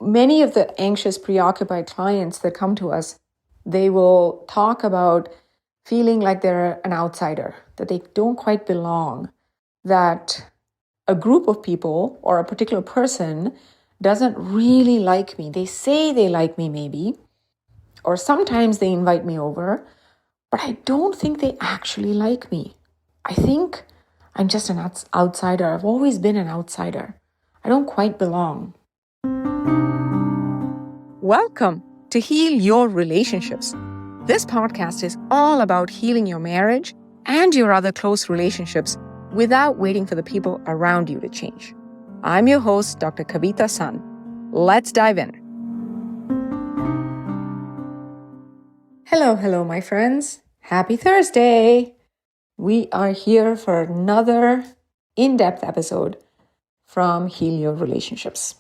many of the anxious, preoccupied clients that come to us, they will talk about feeling like they're an outsider, that they don't quite belong, that a group of people or a particular person doesn't really like me. They say they like me maybe, or sometimes they invite me over, but I don't think they actually like me. I think I'm just an outsider. I've always been an outsider. I don't quite belong. Welcome to Heal Your Relationships. This podcast is all about healing your marriage and your other close relationships without waiting for the people around you to change. I'm your host, Dr. Kavita Sun. Let's dive in. Hello, my friends. Happy Thursday. We are here for another in-depth episode from Heal Your Relationships.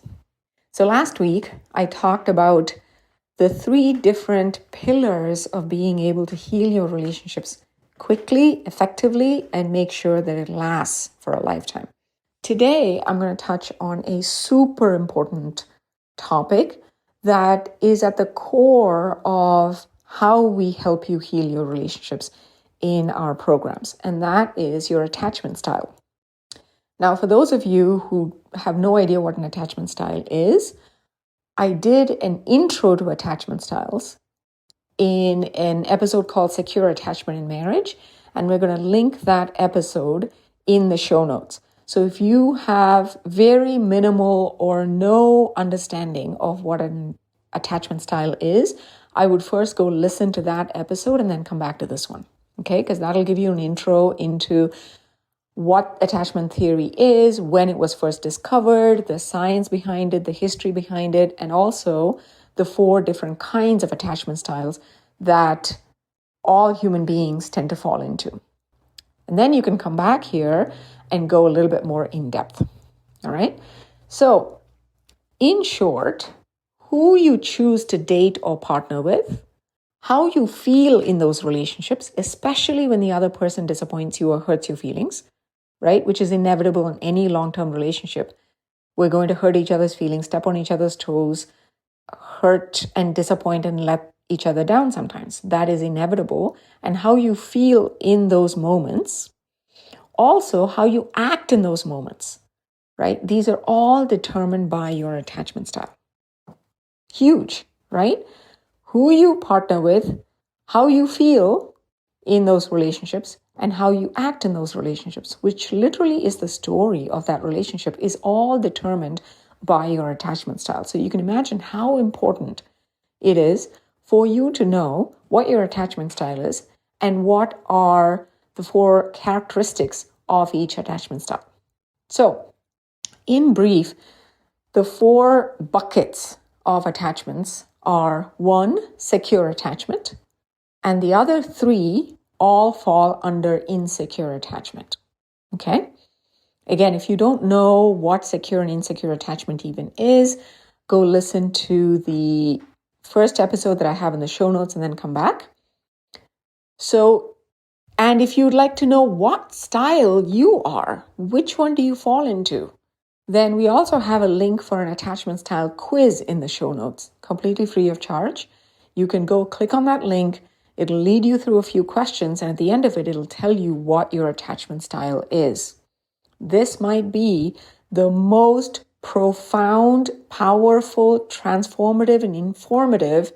So last week, I talked about the 3 different pillars of being able to heal your relationships quickly, effectively, and make sure that it lasts for a lifetime. Today, I'm going to touch on a super important topic that is at the core of how we help you heal your relationships in our programs, and that is your attachment style. Now, for those of you who have no idea what an attachment style is, I did an intro to attachment styles in an episode called Secure Attachment in Marriage, and we're going to link that episode in the show notes. So if you have very minimal or no understanding of what an attachment style is, I would first go listen to that episode and then come back to this one, okay? Because that'll give you an intro into what attachment theory is, when it was first discovered, the science behind it, the history behind it, and also the 4 different kinds of attachment styles that all human beings tend to fall into. And then you can come back here and go a little bit more in depth. All right. So in short, who you choose to date or partner with, how you feel in those relationships, especially when the other person disappoints you or hurts your feelings, right? Which is inevitable in any long-term relationship. We're going to hurt each other's feelings, step on each other's toes, hurt and disappoint and let each other down sometimes. That is inevitable. And how you feel in those moments, also how you act in those moments, right? These are all determined by your attachment style. Huge, right? Who you partner with, how you feel in those relationships, and how you act in those relationships, which literally is the story of that relationship, is all determined by your attachment style. So you can imagine how important it is for you to know what your attachment style is and what are the 4 characteristics of each attachment style. So in brief, the 4 buckets of attachments are 1, secure attachment, and the other 3 all fall under insecure attachment. Okay? Again, if you don't know what secure and insecure attachment even is, go listen to the first episode that I have in the show notes and then come back. And if you'd like to know what style you are, which one do you fall into, then we also have a link for an attachment style quiz in the show notes, completely free of charge. You can go click on that link. It'll lead you through a few questions, and at the end of it, it'll tell you what your attachment style is. This might be the most profound, powerful, transformative, and informative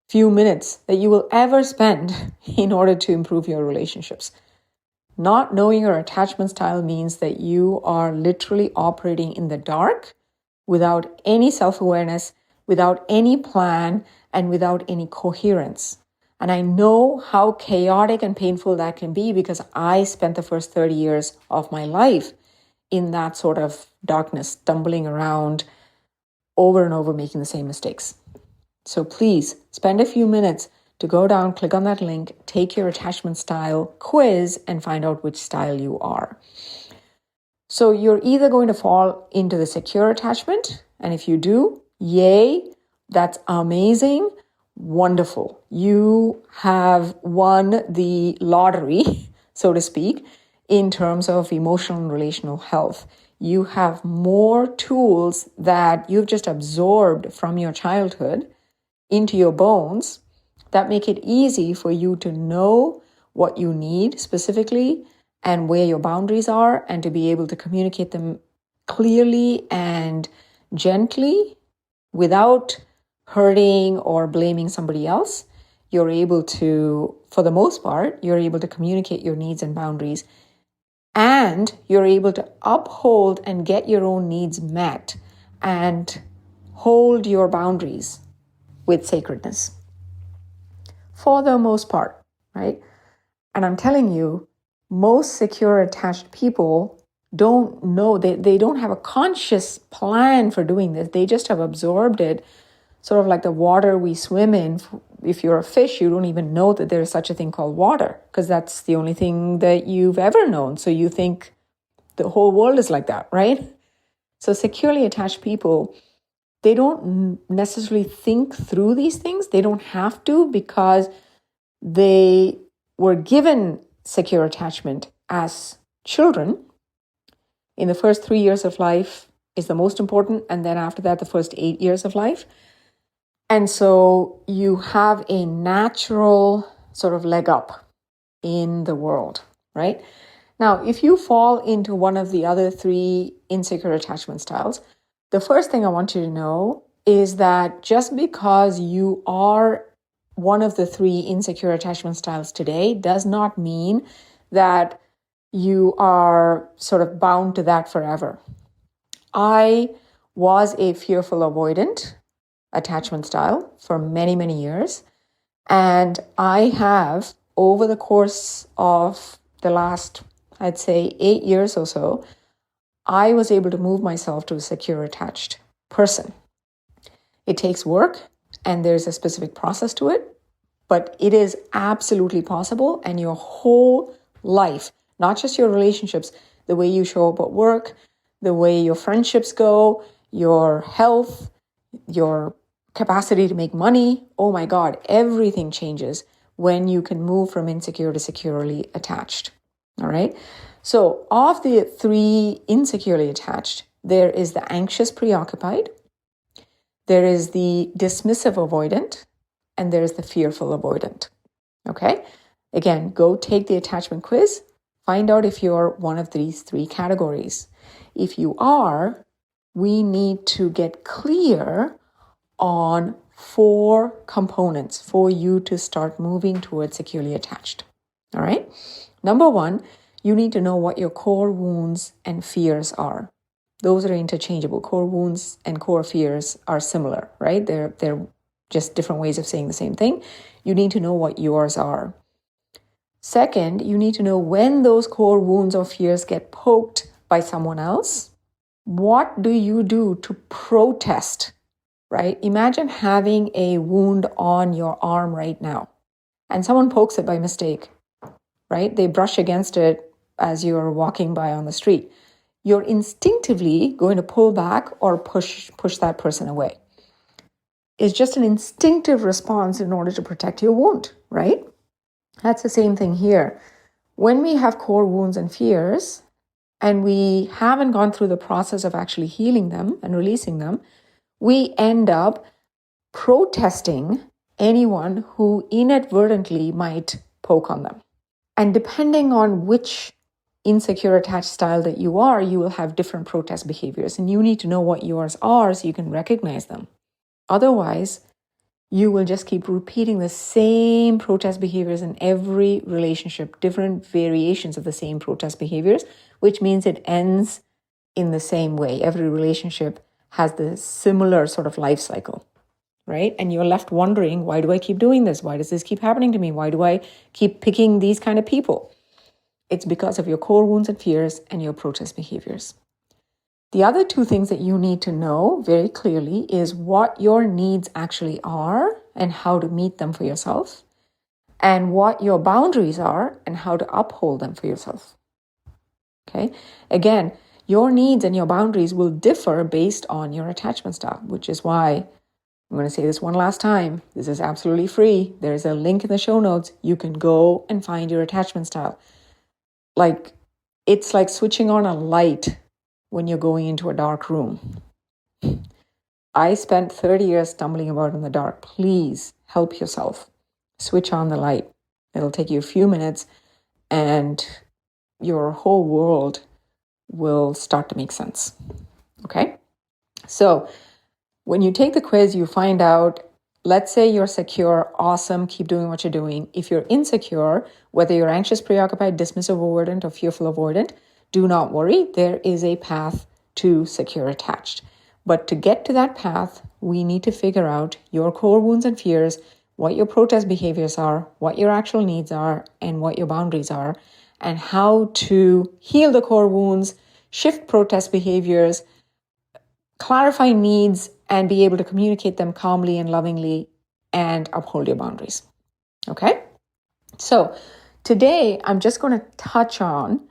few minutes that you will ever spend in order to improve your relationships. Not knowing your attachment style means that you are literally operating in the dark without any self-awareness, without any plan, and without any coherence. And I know how chaotic and painful that can be because I spent the first 30 years of my life in that sort of darkness, stumbling around over and over, making the same mistakes. So please spend a few minutes to go down, click on that link, take your attachment style quiz, and find out which style you are. So you're either going to fall into the secure attachment, and if you do, yay, that's amazing. Wonderful. You have won the lottery, so to speak, in terms of emotional and relational health. you have more tools that you've just absorbed from your childhood into your bones that make it easy for you to know what you need specifically and where your boundaries are, and to be able to communicate them clearly and gently without hurting or blaming somebody else. You're able to, for the most part, you're able to communicate your needs and boundaries, and you're able to uphold and get your own needs met and hold your boundaries with sacredness for the most part, right? And I'm telling you, most secure attached people don't know, they don't have a conscious plan for doing this. They just have absorbed it, sort of like the water we swim in. If you're a fish, you don't even know that there is such a thing called water, because that's the only thing that you've ever known. So you think the whole world is like that, right? So securely attached people, they don't necessarily think through these things. They don't have to, because they were given secure attachment as children. In the first 3 years of life is the most important, and then after that, the first 8 years of life. And so you have a natural sort of leg up in the world, right? Now, if you fall into one of the other 3 insecure attachment styles, the first thing I want you to know is that just because you are one of the 3 insecure attachment styles today does not mean that you are sort of bound to that forever. I was a fearful avoidant attachment style for many, many years. And I have, over the course of the last, I'd say 8 years or so, I was able to move myself to a secure attached person. It takes work and there's a specific process to it, but it is absolutely possible. And your whole life, not just your relationships, the way you show up at work, the way your friendships go, your health, your capacity to make money, oh my God, everything changes when you can move from insecure to securely attached. All right. So of the 3 insecurely attached, there is the anxious preoccupied, there is the dismissive avoidant, and there is the fearful avoidant. Okay. Again, go take the attachment quiz. Find out if you're one of these 3 categories. If you are, we need to get clear on 4 components for you to start moving towards securely attached. All right. Number 1, you need to know what your core wounds and fears are. Those are interchangeable. Core wounds and core fears are similar, right? They're just different ways of saying the same thing. You need to know what yours are. Second, you need to know when those core wounds or fears get poked by someone else. What do you do to protest, right? Imagine having a wound on your arm right now and someone pokes it by mistake, right? They brush against it as you're walking by on the street. You're instinctively going to pull back or push that person away. It's just an instinctive response in order to protect your wound, right? That's the same thing here. When we have core wounds and fears, and we haven't gone through the process of actually healing them and releasing them, we end up protesting anyone who inadvertently might poke on them. And depending on which insecure attached style that you are, you will have different protest behaviors. And you need to know what yours are so you can recognize them. Otherwise, you will just keep repeating the same protest behaviors in every relationship, different variations of the same protest behaviors, which means it ends in the same way. Every relationship has the similar sort of life cycle, right? And you're left wondering, why do I keep doing this? Why does this keep happening to me? Why do I keep picking these kind of people? It's because of your core wounds and fears and your protest behaviors. The other 2 things that you need to know very clearly is what your needs actually are and how to meet them for yourself, and what your boundaries are and how to uphold them for yourself. Okay. Again, your needs and your boundaries will differ based on your attachment style, which is why I'm going to say this one last time. This is absolutely free. There's a link in the show notes. You can go and find your attachment style. It's like switching on a light when you're going into a dark room. I spent 30 years stumbling about in the dark. Please help yourself. Switch on the light. It'll take you a few minutes and your whole world will start to make sense. Okay? So when you take the quiz, you find out, let's say you're secure, awesome, keep doing what you're doing. If you're insecure, whether you're anxious, preoccupied, dismissive, avoidant, or fearful, avoidant, do not worry. There is a path to secure attached. But to get to that path, we need to figure out your core wounds and fears, what your protest behaviors are, what your actual needs are, and what your boundaries are, and how to heal the core wounds, shift protest behaviors, clarify needs, and be able to communicate them calmly and lovingly and uphold your boundaries. Okay? So today, I'm just going to touch on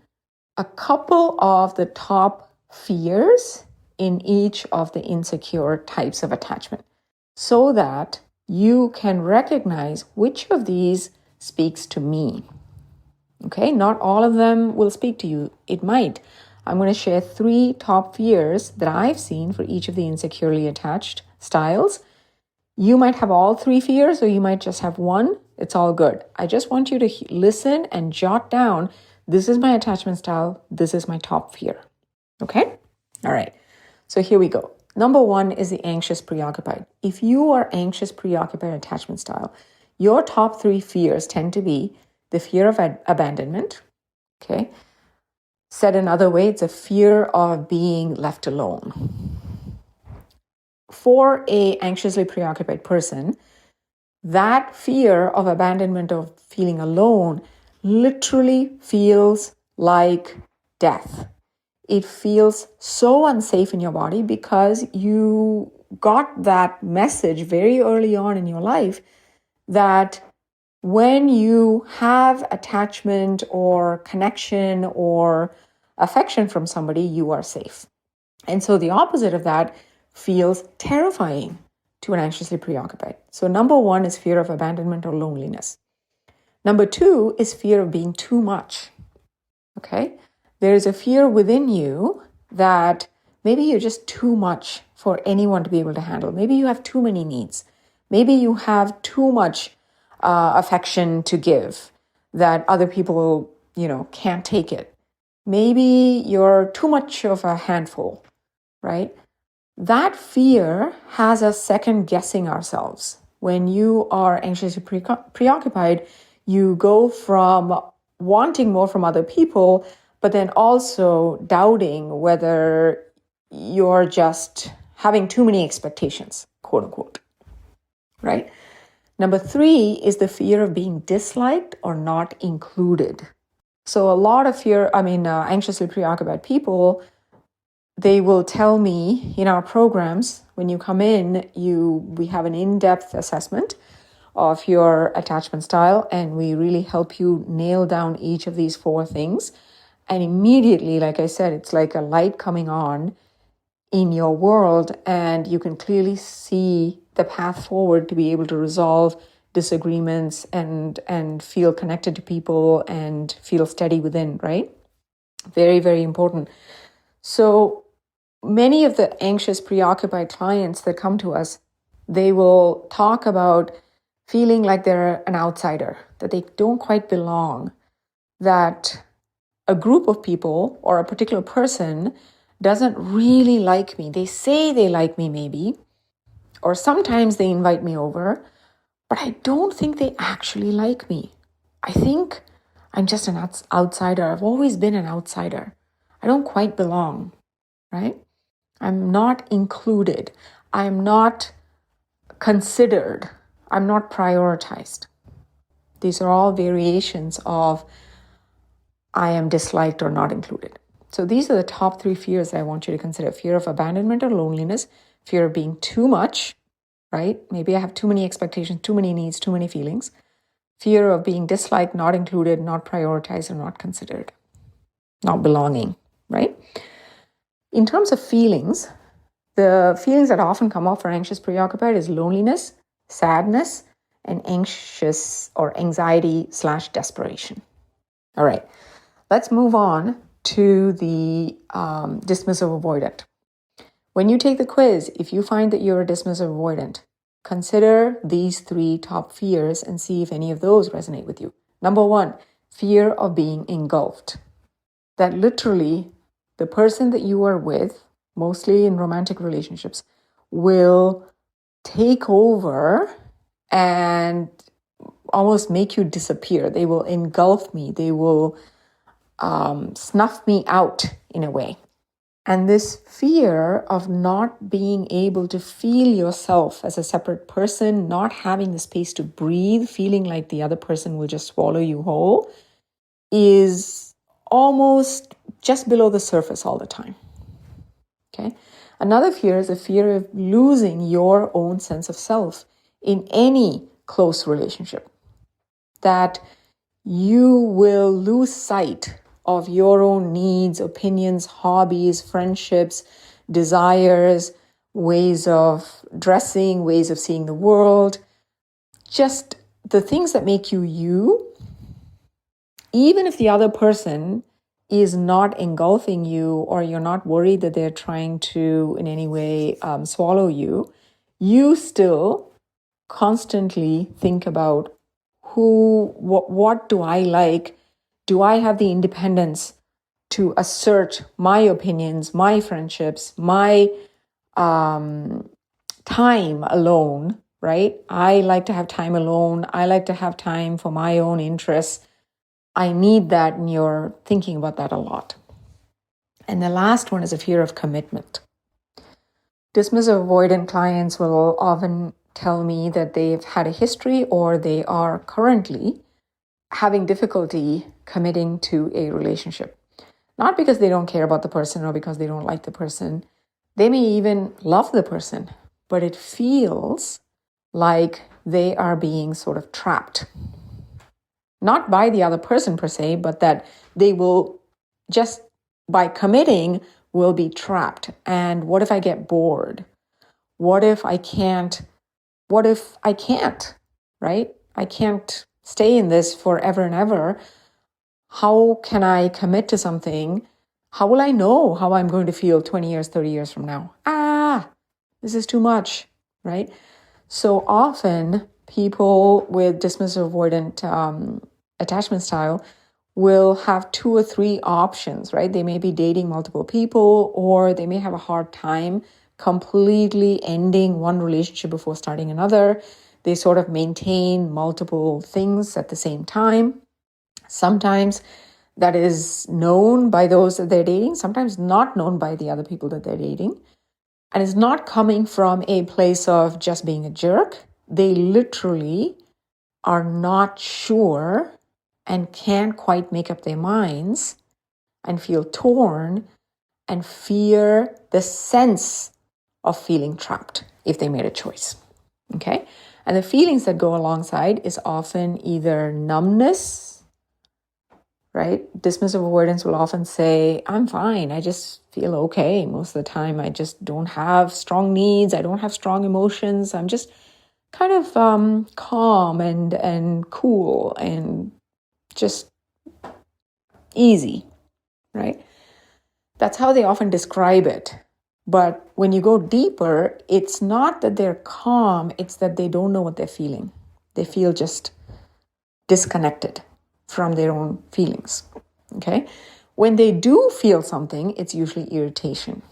a couple of the top fears in each of the insecure types of attachment so that you can recognize which of these speaks to me. Okay, not all of them will speak to you. It might. I'm going to share 3 top fears that I've seen for each of the insecurely attached styles. You might have all 3 fears or you might just have one. It's all good. I just want you to listen and jot down, this is my attachment style, this is my top fear. Okay? All right. So here we go. Number 1 is the anxious preoccupied. If you are anxious preoccupied attachment style, your top 3 fears tend to be the fear of abandonment. Okay. Said another way, it's a fear of being left alone. For an anxiously preoccupied person, that fear of abandonment, of feeling alone, literally feels like death. It feels so unsafe in your body because you got that message very early on in your life that when you have attachment or connection or affection from somebody, you are safe. And so the opposite of that feels terrifying to an anxiously preoccupied. So number 1 is fear of abandonment or loneliness. Number 2 is fear of being too much. Okay? There is a fear within you that maybe you're just too much for anyone to be able to handle. Maybe you have too many needs. Maybe you have too much affection to give that other people, can't take it. Maybe you're too much of a handful, right? That fear has us second guessing ourselves. When you are anxiously preoccupied, you go from wanting more from other people, but then also doubting whether you're just having too many expectations, quote unquote, right? Number 3 is the fear of being disliked or not included. So a lot of anxiously preoccupied people, they will tell me in our programs, when you come in, we have an in-depth assessment of your attachment style, and we really help you nail down each of these 4 things. And immediately, like I said, it's like a light coming on in your world, and you can clearly see the path forward to be able to resolve disagreements and feel connected to people and feel steady within, right? Very, very important. So many of the anxious, preoccupied clients that come to us, they will talk about feeling like they're an outsider, that they don't quite belong, that a group of people or a particular person doesn't really like me. They say they like me maybe, or sometimes they invite me over, but I don't think they actually like me. I think I'm just an outsider. I've always been an outsider. I don't quite belong, right? I'm not included. I'm not considered. I'm not prioritized. These are all variations of I am disliked or not included. So these are the top 3 fears that I want you to consider. Fear of abandonment or loneliness, fear of being too much, right? Maybe I have too many expectations, too many needs, too many feelings. Fear of being disliked, not included, not prioritized, or not considered. Not belonging, right? In terms of feelings, the feelings that often come up for anxious preoccupied is loneliness, sadness, and anxious or anxiety / desperation. All right, let's move on to the dismissive avoidant. When you take the quiz, if you find that you're a dismissive avoidant, consider these 3 top fears and see if any of those resonate with you. Number 1, fear of being engulfed. That literally the person that you are with, mostly in romantic relationships, will take over and almost make you disappear. They will engulf me. They will snuff me out in a way. And this fear of not being able to feel yourself as a separate person, not having the space to breathe, feeling like the other person will just swallow you whole, is almost just below the surface all the time. Okay. Another fear is the fear of losing your own sense of self in any close relationship. That you will lose sight of your own needs, opinions, hobbies, friendships, desires, ways of dressing, ways of seeing the world, just the things that make you you, even if the other person is not engulfing you or you're not worried that they're trying to in any way swallow you, you still constantly think about what do I like? Do I have the independence to assert my opinions, my friendships, my time alone, right? I like to have time alone. I like to have time for my own interests. I need that, and you're thinking about that a lot. And the last one is a fear of commitment. Dismissive avoidant clients will often tell me that they've had a history or they are currently having difficulty committing to a relationship. Not because they don't care about the person or because they don't like the person. They may even love the person, but it feels like they are being sort of trapped. Not by the other person per se, but that they will just by committing will be trapped. And what if I get bored? What if I can't? Right? I can't stay in this forever and ever. How can I commit to something? How will I know how I'm going to feel 20 years, 30 years from now? This is too much, right? So often people with dismissive avoidant attachment style will have 2 or 3 options, right? They may be dating multiple people, or they may have a hard time completely ending one relationship before starting another. They sort of maintain multiple things at the same time. Sometimes that is known by those that they're dating, sometimes not known by the other people that they're dating. And it's not coming from a place of just being a jerk. They literally are not sure and can't quite make up their minds and feel torn and fear the sense of feeling trapped if they made a choice. Okay? And the feelings that go alongside is often either numbness, right? Dismissive avoidance will often say, I'm fine. I just feel okay. Most of the time, I just don't have strong needs. I don't have strong emotions. I'm just kind of calm and cool and just easy, right? That's how they often describe it. But when you go deeper, it's not that they're calm, it's that they don't know what they're feeling. They feel just disconnected from their own feelings, okay? When they do feel something, it's usually irritation,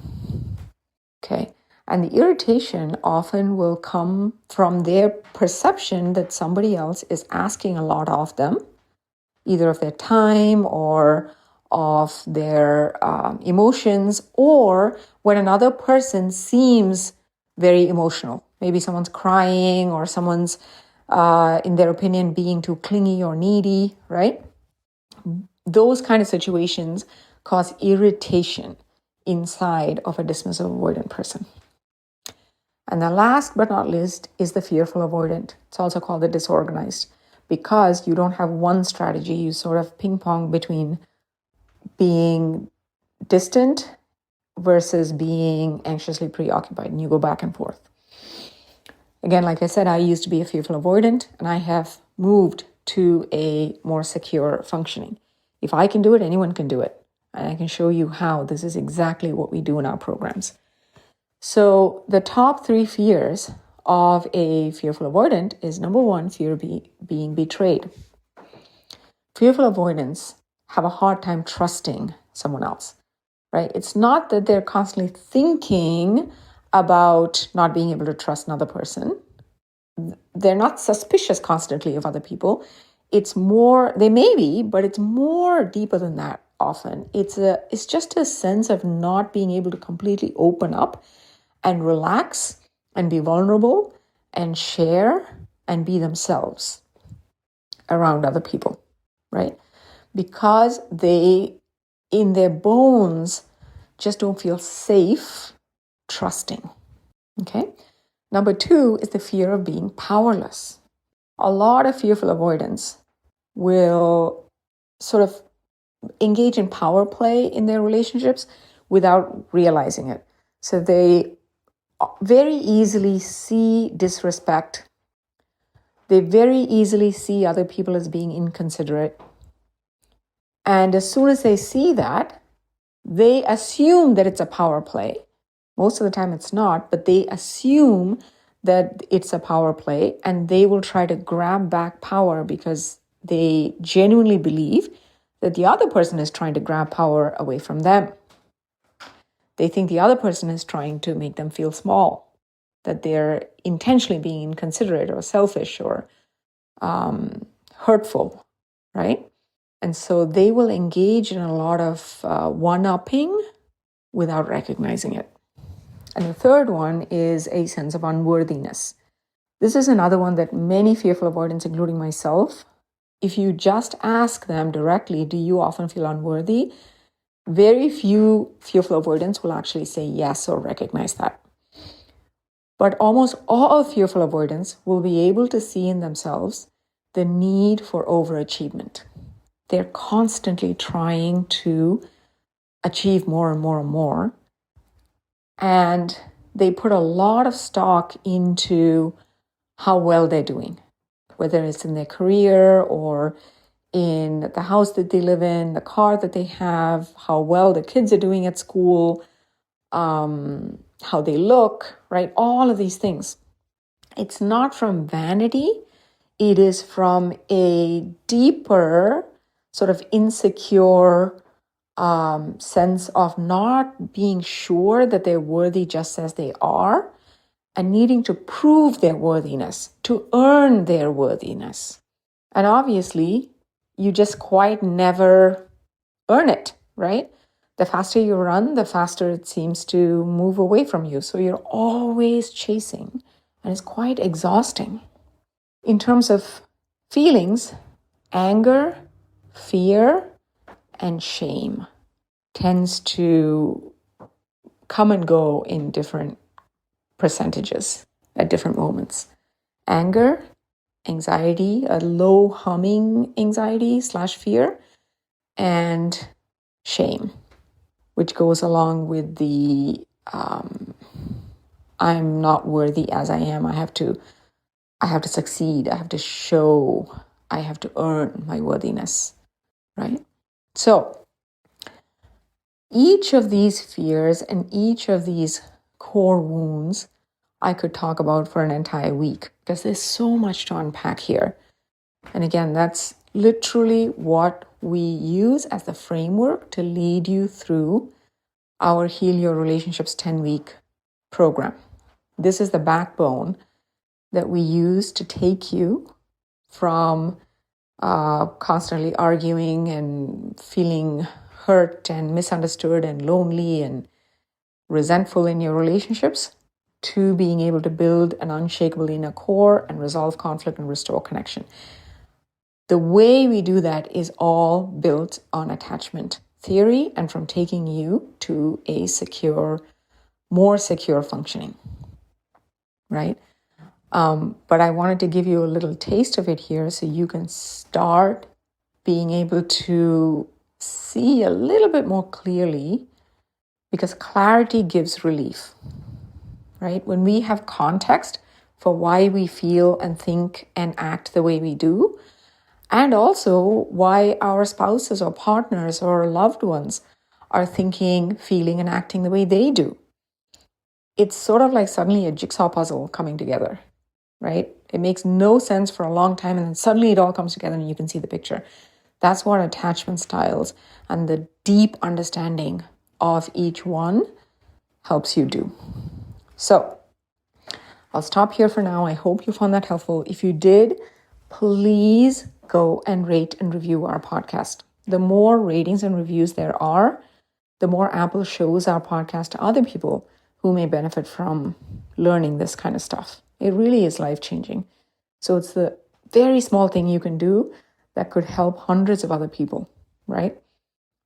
okay? And the irritation often will come from their perception that somebody else is asking a lot of them, either of their time or of their emotions, or when another person seems very emotional. Maybe someone's crying or someone's, in their opinion, being too clingy or needy, right? Those kind of situations cause irritation inside of a dismissive avoidant person. And the last but not least is the fearful avoidant. It's also called the disorganized, because you don't have one strategy. You sort of ping pong between being distant versus being anxiously preoccupied, and you go back and forth. Again, like I said, I used to be a fearful avoidant, and I have moved to a more secure functioning. If I can do it, anyone can do it. And I can show you how. This is exactly what we do in our programs. So the top 3 fears of a fearful avoidant is number 1, fear of being betrayed. Fearful avoidants have a hard time trusting someone else, right? It's not that they're constantly thinking about not being able to trust another person. They're not suspicious constantly of other people. It's more, they may be, but it's more deeper than that often. It's just a sense of not being able to completely open up and relax and be vulnerable and share and be themselves around other people, right? Because they, in their bones, just don't feel safe trusting, okay? Number 2 is the fear of being powerless. A lot of fearful avoidants will sort of engage in power play in their relationships without realizing it. So they very easily see disrespect. They very easily see other people as being inconsiderate. And as soon as they see that, they assume that it's a power play. Most of the time it's not, but they assume that it's a power play, and they will try to grab back power because they genuinely believe that the other person is trying to grab power away from them. They think the other person is trying to make them feel small, that they're intentionally being inconsiderate or selfish or hurtful, right? And so they will engage in a lot of one-upping without recognizing it. And the third one is a sense of unworthiness. This is another one that many fearful avoidants, including myself, if you just ask them directly, do you often feel unworthy? Very few fearful avoidants will actually say yes or recognize that. But almost all fearful avoidants will be able to see in themselves the need for overachievement. They're constantly trying to achieve more and more and more. And they put a lot of stock into how well they're doing, whether it's in their career or in the house that they live in, the car that they have, how well the kids are doing at school, how they look, right? All of these things. It's not from vanity. It is from a deeper sort of insecure sense of not being sure that they're worthy just as they are and needing to prove their worthiness, to earn their worthiness. And obviously, you just quite never earn it, right? The faster you run, the faster it seems to move away from you. So you're always chasing, and it's quite exhausting. In terms of feelings, anger, fear, and shame tends to come and go in different percentages at different moments. Anger, anxiety, a low humming anxiety / fear, and shame, which goes along with the I'm not worthy as I am. I have to succeed. I have to show. I have to earn my worthiness, right? So each of these fears and each of these core wounds I could talk about for an entire week because there's so much to unpack here. And again, that's literally what we use as the framework to lead you through our Heal Your Relationships 10-week program. This is the backbone that we use to take you from constantly arguing and feeling hurt and misunderstood and lonely and resentful in your relationships to being able to build an unshakable inner core and resolve conflict and restore connection. The way we do that is all built on attachment theory and from taking you to a secure, more secure functioning, right? But I wanted to give you a little taste of it here so you can start being able to see a little bit more clearly, because clarity gives relief, right? When we have context for why we feel and think and act the way we do, and also why our spouses or partners or loved ones are thinking, feeling, and acting the way they do. It's sort of like suddenly a jigsaw puzzle coming together, right? It makes no sense for a long time, and then suddenly it all comes together and you can see the picture. That's what attachment styles and the deep understanding of each one helps you do. So I'll stop here for now. I hope you found that helpful. If you did, please go and rate and review our podcast. The more ratings and reviews there are, the more Apple shows our podcast to other people who may benefit from learning this kind of stuff. It really is life-changing. So it's the very small thing you can do that could help hundreds of other people, right?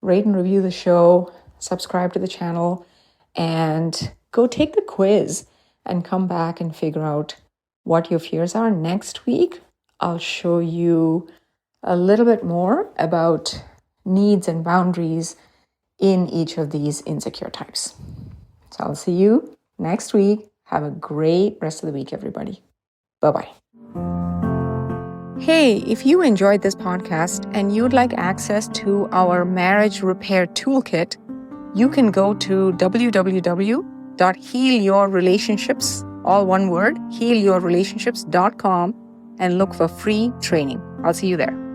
Rate and review the show, subscribe to the channel, and go take the quiz and come back and figure out what your fears are. Next week, I'll show you a little bit more about needs and boundaries in each of these insecure types. So I'll see you next week. Have a great rest of the week, everybody. Bye-bye. Hey, if you enjoyed this podcast and you'd like access to our marriage repair toolkit, you can go to www.healyourrelationships, all one word, healyourrelationships.com, and look for free training. I'll see you there.